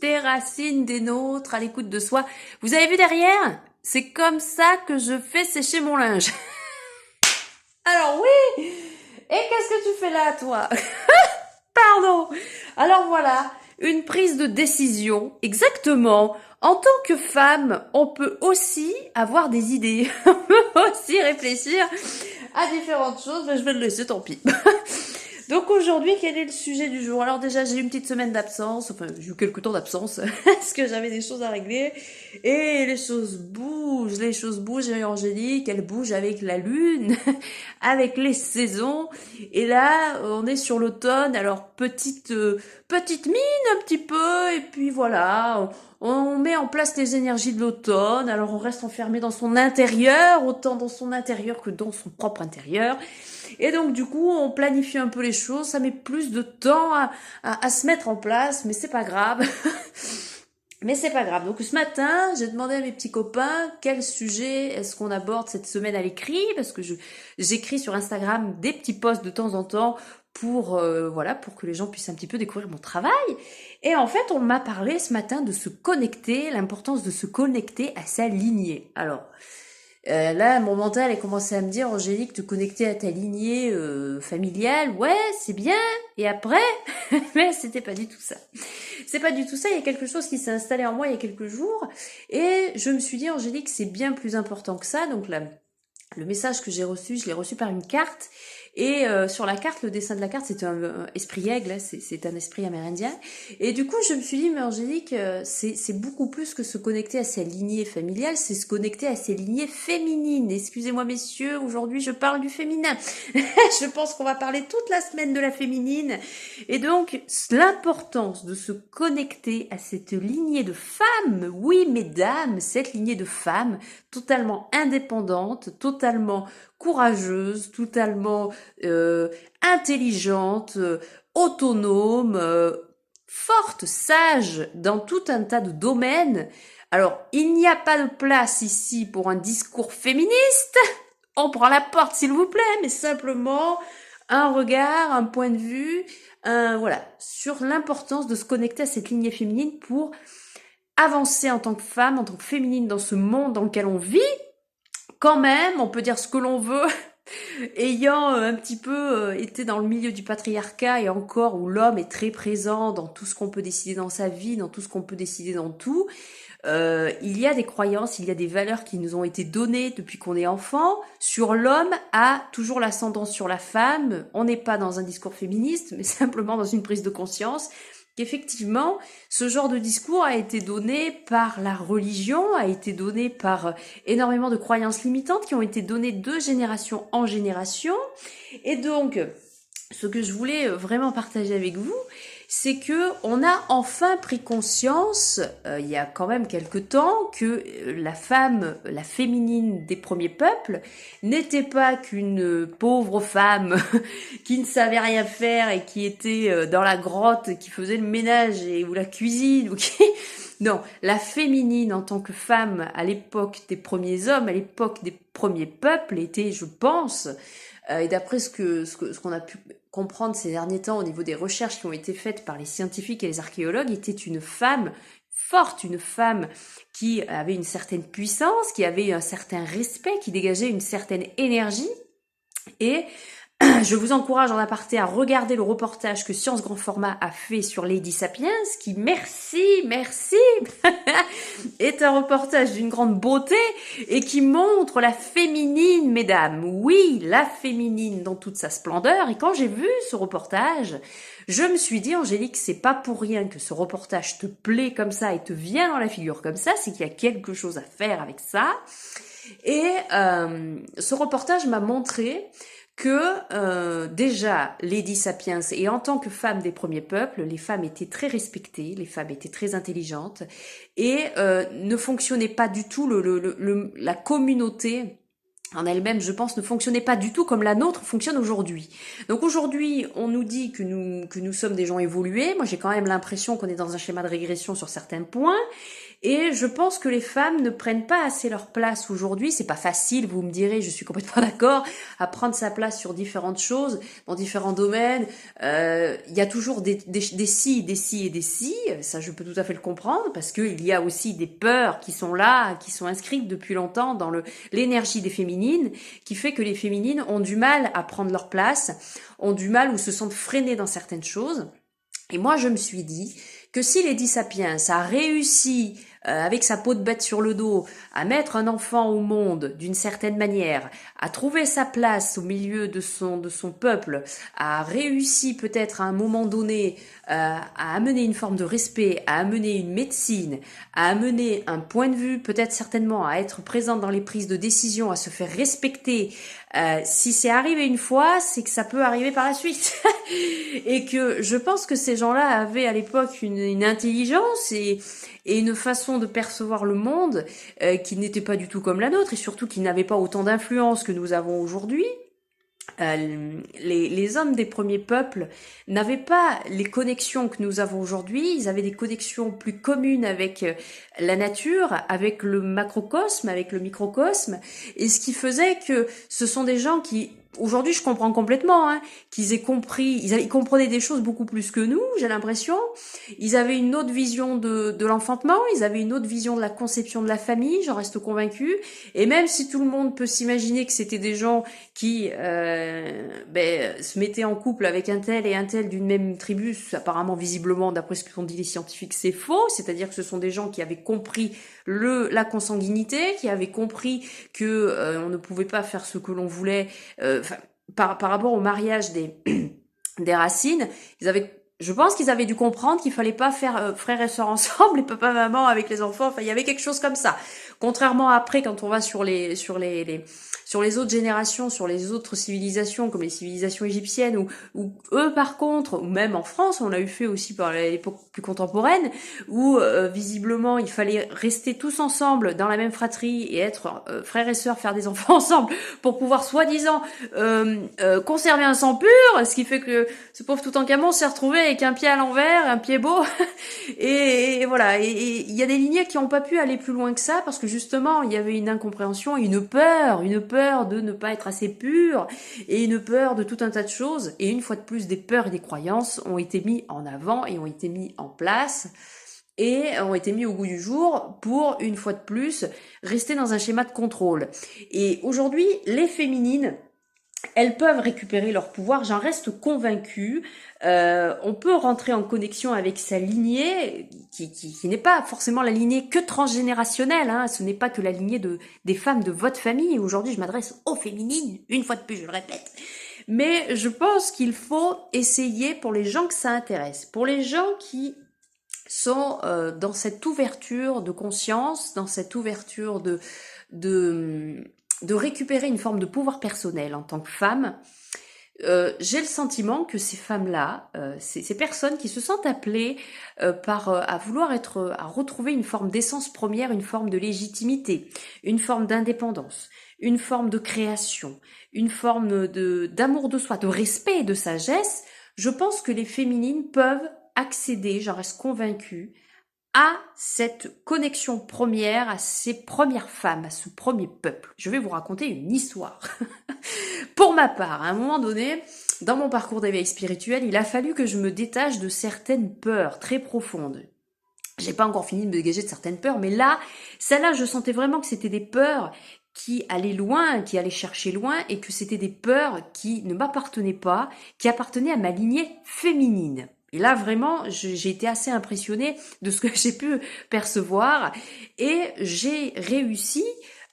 des racines des nôtres, à l'écoute de soi. Vous avez vu derrière? C'est comme ça que je fais sécher mon linge. Alors oui. Et qu'est-ce que tu fais là, toi? Pardon. Alors voilà, une prise de décision, exactement. En tant que femme, on peut aussi avoir des idées. On peut aussi réfléchir à différentes choses, mais je vais le laisser, tant pis. Donc aujourd'hui, quel est le sujet du jour? Alors déjà, j'ai eu une petite semaine d'absence, enfin j'ai eu quelques temps d'absence, parce que j'avais des choses à régler, et les choses bougent, et Angélique, elle bouge avec la lune, avec les saisons, et là, on est sur l'automne, alors petite mine un petit peu, et puis voilà, on met en place les énergies de l'automne, alors on reste enfermé dans son intérieur, autant dans son intérieur que dans son propre intérieur, et donc du coup, on planifie un peu les choses, ça met plus de temps à se mettre en place, mais c'est pas grave. Mais c'est pas grave. Donc ce matin, j'ai demandé à mes petits copains quel sujet est-ce qu'on aborde cette semaine à l'écrit, parce que j'écris sur Instagram des petits posts de temps en temps pour voilà, pour que les gens puissent un petit peu découvrir mon travail. Et en fait, on m'a parlé ce matin de se connecter, l'importance de se connecter à sa lignée. Alors là, mon mental a commencé à me dire, Angélique, te connecter à ta lignée familiale, ouais, c'est bien. Et après, mais c'était pas du tout ça. C'est pas du tout ça. Il y a quelque chose qui s'est installé en moi il y a quelques jours, et je me suis dit, Angélique, c'est bien plus important que ça. Donc là, le message que j'ai reçu, je l'ai reçu par une carte. Et sur la carte, le dessin de la carte, c'est un esprit aigle, c'est un esprit amérindien. Et du coup, je me suis dit, mais Angélique, c'est beaucoup plus que se connecter à sa lignée familiale, c'est se connecter à ses lignées féminines. Excusez-moi, messieurs, aujourd'hui, je parle du féminin. Je pense qu'on va parler toute la semaine de la féminine. Et donc, l'importance de se connecter à cette lignée de femmes, oui, mesdames, cette lignée de femmes totalement indépendante, totalement courageuse, totalement intelligente, autonome, forte, sage dans tout un tas de domaines. Alors, il n'y a pas de place ici pour un discours féministe. On prend la porte, s'il vous plaît, mais simplement un regard, un point de vue, voilà, sur l'importance de se connecter à cette lignée féminine pour avancer en tant que femme, en tant que féminine dans ce monde dans lequel on vit. Quand même, on peut dire ce que l'on veut, ayant un petit peu été dans le milieu du patriarcat, et encore où l'homme est très présent dans tout ce qu'on peut décider dans sa vie, dans tout ce qu'on peut décider dans tout. Il y a des croyances, il y a des valeurs qui nous ont été données depuis qu'on est enfant. Sur l'homme a toujours l'ascendance sur la femme. On n'est pas dans un discours féministe, mais simplement dans une prise de conscience qu'effectivement, ce genre de discours a été donné par la religion, a été donné par énormément de croyances limitantes qui ont été données de génération en génération. Et donc, ce que je voulais vraiment partager avec vous, c'est que on a enfin pris conscience, il y a quand même quelque temps, que la femme, la féminine des premiers peuples, n'était pas qu'une pauvre femme qui ne savait rien faire et qui était dans la grotte, qui faisait le ménage ou la cuisine, ou qui... Non, la féminine en tant que femme à l'époque des premiers hommes, à l'époque des premiers peuples, était, je pense, et d'après ce qu'on a pu comprendre ces derniers temps au niveau des recherches qui ont été faites par les scientifiques et les archéologues, était une femme forte, une femme qui avait une certaine puissance, qui avait un certain respect, qui dégageait une certaine énergie. Et je vous encourage en aparté à regarder le reportage que Science Grand Format a fait sur Lady Sapiens, qui, merci, est un reportage d'une grande beauté et qui montre la féminine, mesdames. Oui, la féminine dans toute sa splendeur. Et quand j'ai vu ce reportage, je me suis dit, Angélique, c'est pas pour rien que ce reportage te plaît comme ça et te vient dans la figure comme ça, c'est qu'il y a quelque chose à faire avec ça. Et ce reportage m'a montré que déjà, Lady Sapiens, et en tant que femme des premiers peuples, les femmes étaient très respectées, les femmes étaient très intelligentes, et ne fonctionnait pas du tout, la communauté en elle-même, je pense, ne fonctionnait pas du tout comme la nôtre fonctionne aujourd'hui. Donc aujourd'hui, on nous dit que nous sommes des gens évolués. Moi, j'ai quand même l'impression qu'on est dans un schéma de régression sur certains points. Et je pense que les femmes ne prennent pas assez leur place aujourd'hui. C'est pas facile, vous me direz, je suis complètement d'accord, à prendre sa place sur différentes choses, dans différents domaines. Il y a toujours des si, des si et des si. Ça, je peux tout à fait le comprendre, parce qu'il y a aussi des peurs qui sont là, qui sont inscrites depuis longtemps dans l'énergie des féminines, qui fait que les féminines ont du mal à prendre leur place, ont du mal ou se sentent freinées dans certaines choses. Et moi, je me suis dit que si Lady Sapiens a réussi, avec sa peau de bête sur le dos, à mettre un enfant au monde d'une certaine manière, à trouver sa place au milieu de son peuple, a réussi peut-être à un moment donné à amener une forme de respect, à amener une médecine, à amener un point de vue, peut-être certainement à être présente dans les prises de décision, à se faire respecter. Si c'est arrivé une fois, c'est que ça peut arriver par la suite. Et que je pense que ces gens-là avaient à l'époque une intelligence et une façon de percevoir le monde qui n'était pas du tout comme la nôtre, et surtout qui n'avait pas autant d'influence que nous avons aujourd'hui. Les hommes des premiers peuples n'avaient pas les connexions que nous avons aujourd'hui. Ils avaient des connexions plus communes avec la nature, avec le macrocosme, avec le microcosme, et ce qui faisait que ce sont des gens qui, aujourd'hui, je comprends complètement, hein, qu'ils aient compris, ils comprenaient des choses beaucoup plus que nous, j'ai l'impression. Ils avaient une autre vision de l'enfantement, ils avaient une autre vision de la conception de la famille, j'en reste convaincue. Et même si tout le monde peut s'imaginer que c'était des gens qui se mettaient en couple avec un tel et un tel d'une même tribu, apparemment, visiblement, d'après ce qu'ont dit les scientifiques, c'est faux. C'est-à-dire que ce sont des gens qui avaient compris la consanguinité, qui avaient compris que on ne pouvait pas faire ce que l'on voulait. Par rapport au mariage des racines, je pense qu'ils avaient dû comprendre qu'il fallait pas faire frères et sœurs ensemble et papa maman avec les enfants. Enfin, il y avait quelque chose comme ça. Contrairement après, quand on va sur les autres générations, sur les autres civilisations, comme les civilisations égyptiennes, où eux, par contre, ou même en France, on l'a eu fait aussi par l'époque plus contemporaine, où visiblement il fallait rester tous ensemble dans la même fratrie et être frères et sœurs, faire des enfants ensemble pour pouvoir soi-disant conserver un sang pur, ce qui fait que ce pauvre Toutankhamon s'est retrouvé avec un pied à l'envers, un pied beau, et voilà. Et il y a des lignées qui n'ont pas pu aller plus loin que ça, parce que justement, il y avait une incompréhension, une peur de ne pas être assez pur, et une peur de tout un tas de choses. Et une fois de plus, des peurs et des croyances ont été mis en avant et ont été mis en place, et ont été mis au goût du jour pour, une fois de plus, rester dans un schéma de contrôle. Et aujourd'hui, les féminines, elles peuvent récupérer leur pouvoir, j'en reste convaincue. On peut rentrer en connexion avec sa lignée, qui n'est pas forcément la lignée que transgénérationnelle, hein. Ce n'est pas que la lignée des femmes de votre famille. Aujourd'hui, je m'adresse aux féminines, une fois de plus, je le répète. Mais je pense qu'il faut essayer, pour les gens que ça intéresse, pour les gens qui sont dans cette ouverture de conscience, dans cette ouverture de récupérer une forme de pouvoir personnel en tant que femme. J'ai le sentiment que ces femmes-là, ces personnes qui se sentent appelées à vouloir à retrouver une forme d'essence première, une forme de légitimité, une forme d'indépendance, une forme de création, une forme d'amour de soi, de respect et de sagesse, je pense que les féminines peuvent accéder, j'en reste convaincue, à cette connexion première, à ces premières femmes, à ce premier peuple. Je vais vous raconter une histoire. Pour ma part, à un moment donné, dans mon parcours d'éveil spirituel, il a fallu que je me détache de certaines peurs très profondes. J'ai pas encore fini de me dégager de certaines peurs, mais là, celle-là, je sentais vraiment que c'était des peurs qui allaient loin, qui allaient chercher loin, et que c'était des peurs qui ne m'appartenaient pas, qui appartenaient à ma lignée féminine. Et là, vraiment, j'ai été assez impressionnée de ce que j'ai pu percevoir, et j'ai réussi,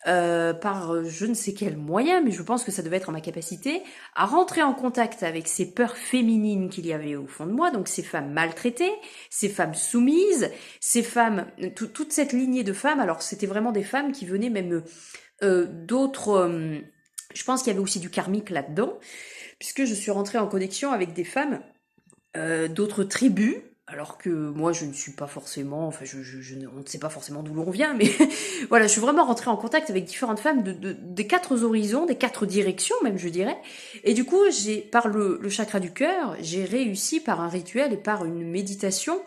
par je ne sais quel moyen, mais je pense que ça devait être ma capacité, à rentrer en contact avec ces peurs féminines qu'il y avait au fond de moi, donc ces femmes maltraitées, ces femmes soumises, ces femmes, toute cette lignée de femmes. Alors c'était vraiment des femmes qui venaient même d'autres, je pense qu'il y avait aussi du karmique là-dedans, puisque je suis rentrée en connexion avec des femmes d'autres tribus, alors que moi je ne suis pas forcément, enfin on ne sait pas forcément d'où l'on vient, mais voilà, je suis vraiment rentrée en contact avec différentes femmes des quatre horizons, des quatre directions même je dirais, et du coup par le chakra du cœur, j'ai réussi par un rituel et par une méditation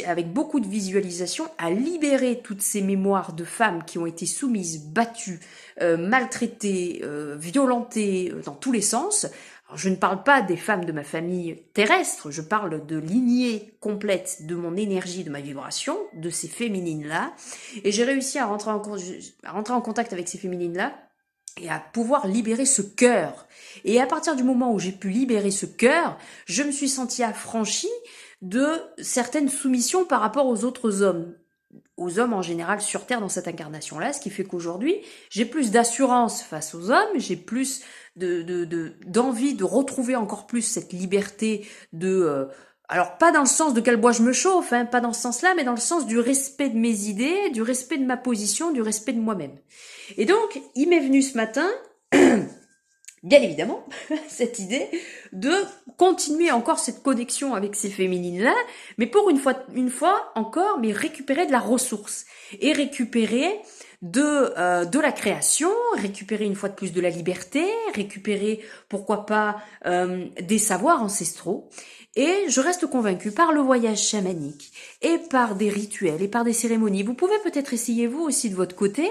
avec beaucoup de visualisation à libérer toutes ces mémoires de femmes qui ont été soumises, battues, maltraitées, violentées dans tous les sens. Alors, je ne parle pas des femmes de ma famille terrestre, je parle de lignée complète de mon énergie, de ma vibration, de ces féminines-là. Et j'ai réussi à rentrer en contact avec ces féminines-là et à pouvoir libérer ce cœur. Et à partir du moment où j'ai pu libérer ce cœur, je me suis sentie affranchie de certaines soumissions par rapport aux autres hommes. Aux hommes en général sur Terre dans cette incarnation-là, ce qui fait qu'aujourd'hui, j'ai plus d'assurance face aux hommes, j'ai plus d'envie de retrouver encore plus cette liberté alors pas dans le sens de quel bois je me chauffe, hein, pas dans ce sens-là, mais dans le sens du respect de mes idées, du respect de ma position, du respect de moi-même. Et donc, il m'est venu ce matin, bien évidemment, cette idée de continuer encore cette connexion avec ces féminines-là, mais pour une fois encore, mais récupérer de la ressource et récupérer de la création, récupérer une fois de plus de la liberté, récupérer, pourquoi pas, des savoirs ancestraux. Et je reste convaincue par le voyage chamanique et par des rituels et par des cérémonies. Vous pouvez peut-être essayer vous aussi de votre côté.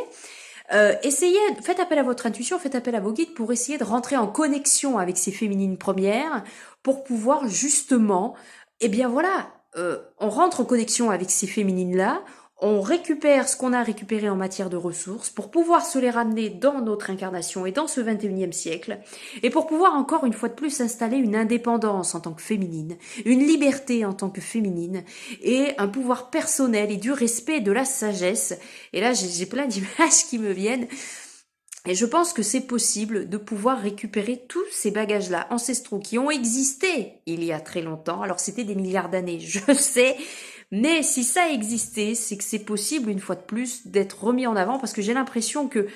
Faites appel à votre intuition, faites appel à vos guides pour essayer de rentrer en connexion avec ces féminines premières pour pouvoir justement, eh bien voilà, on rentre en connexion avec ces féminines-là, on récupère ce qu'on a récupéré en matière de ressources pour pouvoir se les ramener dans notre incarnation et dans ce 21e siècle, et pour pouvoir encore une fois de plus installer une indépendance en tant que féminine, une liberté en tant que féminine, et un pouvoir personnel et du respect et de la sagesse. Et là, j'ai plein d'images qui me viennent. Et je pense que c'est possible de pouvoir récupérer tous ces bagages-là ancestraux qui ont existé il y a très longtemps. Alors c'était des milliards d'années, je sais, mais si ça existait, c'est que c'est possible une fois de plus d'être remis en avant, parce que j'ai l'impression que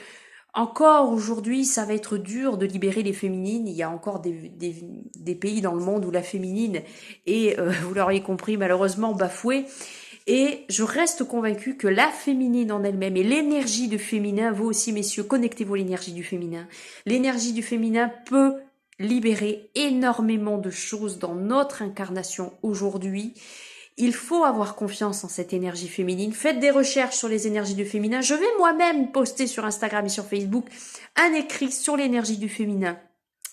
encore aujourd'hui, ça va être dur de libérer les féminines. Il y a encore des pays dans le monde où la féminine est, vous l'auriez compris, malheureusement bafouée. Et je reste convaincue que la féminine en elle-même et l'énergie du féminin, vous aussi messieurs, connectez-vous à l'énergie du féminin. L'énergie du féminin peut libérer énormément de choses dans notre incarnation aujourd'hui. Il faut avoir confiance en cette énergie féminine. Faites des recherches sur les énergies du féminin. Je vais moi-même poster sur Instagram et sur Facebook un écrit sur l'énergie du féminin,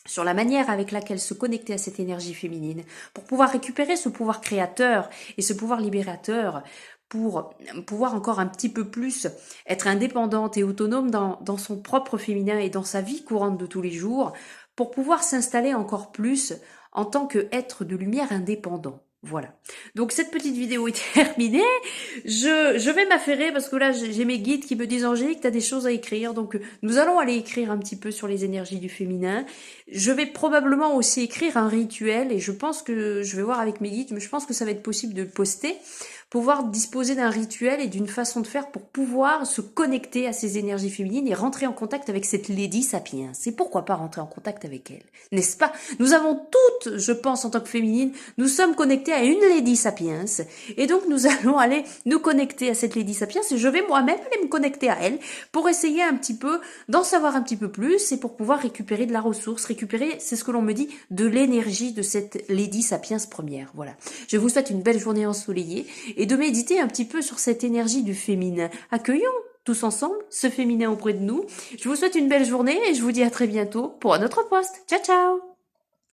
sur la manière avec laquelle se connecter à cette énergie féminine, pour pouvoir récupérer ce pouvoir créateur et ce pouvoir libérateur, pour pouvoir encore un petit peu plus être indépendante et autonome dans son propre féminin et dans sa vie courante de tous les jours, pour pouvoir s'installer encore plus en tant qu'être de lumière indépendant. Voilà. Donc cette petite vidéo est terminée. Je vais m'affairer parce que là j'ai mes guides qui me disent Angélique, t'as des choses à écrire. Donc nous allons aller écrire un petit peu sur les énergies du féminin. Je vais probablement aussi écrire un rituel et je pense que je vais voir avec mes guides, mais je pense que ça va être possible de le poster, pouvoir disposer d'un rituel et d'une façon de faire pour pouvoir se connecter à ces énergies féminines et rentrer en contact avec cette Lady Sapiens. Et pourquoi pas rentrer en contact avec elle, n'est-ce pas? Nous avons toutes, je pense, en tant que féminines, nous sommes connectées à une Lady Sapiens, et donc nous allons aller nous connecter à cette Lady Sapiens, et je vais moi-même aller me connecter à elle pour essayer un petit peu d'en savoir un petit peu plus et pour pouvoir récupérer de la ressource, récupérer, c'est ce que l'on me dit, de l'énergie de cette Lady Sapiens première. Voilà. Je vous souhaite une belle journée ensoleillée et de méditer un petit peu sur cette énergie du féminin. Accueillons tous ensemble ce féminin auprès de nous. Je vous souhaite une belle journée et je vous dis à très bientôt pour un autre post. Ciao, ciao!